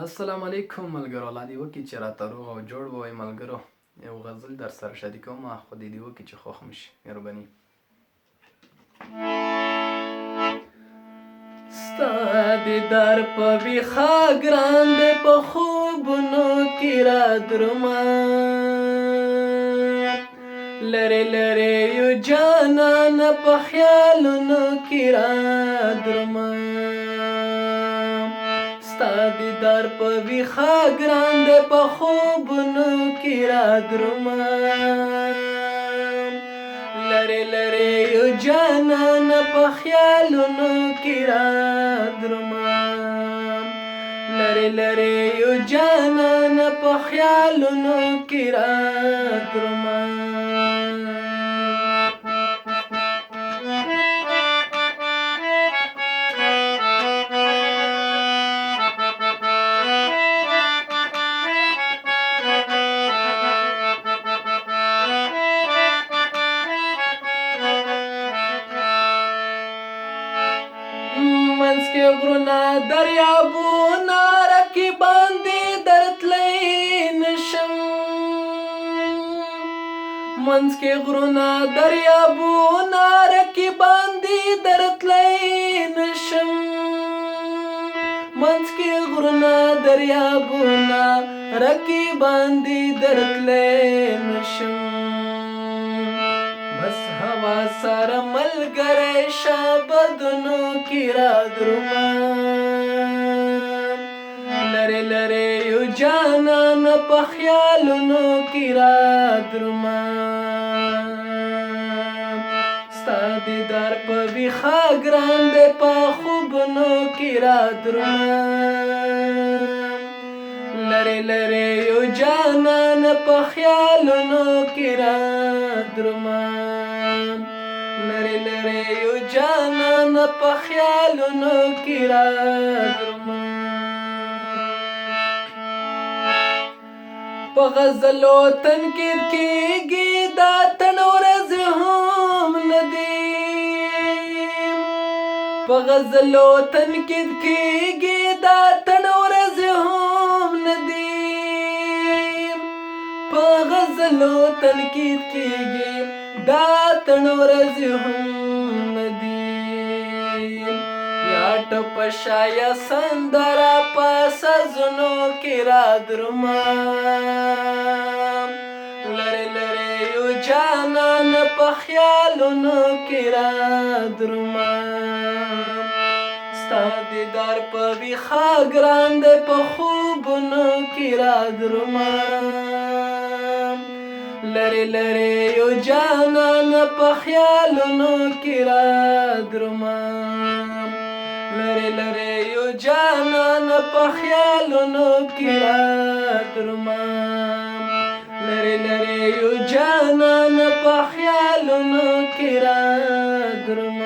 السلام علیکم ملګرو. الله دې وکړي چې راته روغ او جوړ ووایي ملګرو. یو غزل در سره شریکوم، خو دې وکړي چې خوښ مو شي. مهرباني. ستا دیدار په ویښه ګران دی، په خوبونو کې را درومه، لرې لرې یو جانانه په خیالونو کې را درومه. ستا دیدار په ویښه ګران دی، په خوبونو کې را درومه، لرې لرې یو جانانه په خیالونو کې را درومه، لرې لرې یو جانانه په خیالونو کې را درومه. منځ کې غرونه دریابونه رقیبان دي درتلی نشم، منځ کې غرونه دریابونه رقیبان دي درتلی نشم، منځ کې غرونه دریابونه رقیبان دي درتلی نشم. بس هوا سره ملګری شه بدنو کې را درومه، لرې لرې یو جانانه په خیالونو کې را درومه. ستا دیدار په ویښه ګران دی، په خوبونو کې را درومه، لرې لرې یو جانانه په خیالونو کې را درومه، لرې لرې یو جانانه په خیالونو کې را درومه. په غزلو تنقید کېږي دا تن ورځې هم نه دي، په غزلو تنقید کېږي دا تن ورځې هم نه دي، په غزلو تنقید کېږي دا تن ورځې هم نه دي. یا ټپه شایه سندره په سازونو کې را درومه، لرې لرې یو جانانه په خیالونو کې را درومه. ستا دیدار په ویښه ګران دی، په خوبونو کې را درومه، لرې لرې یو جانانه په خیالونو کې را درومه، لرې لرې یو جانانه په خیالونو کې را درومه، لرې لرې یو جانانه په خیالونو کې را درومه.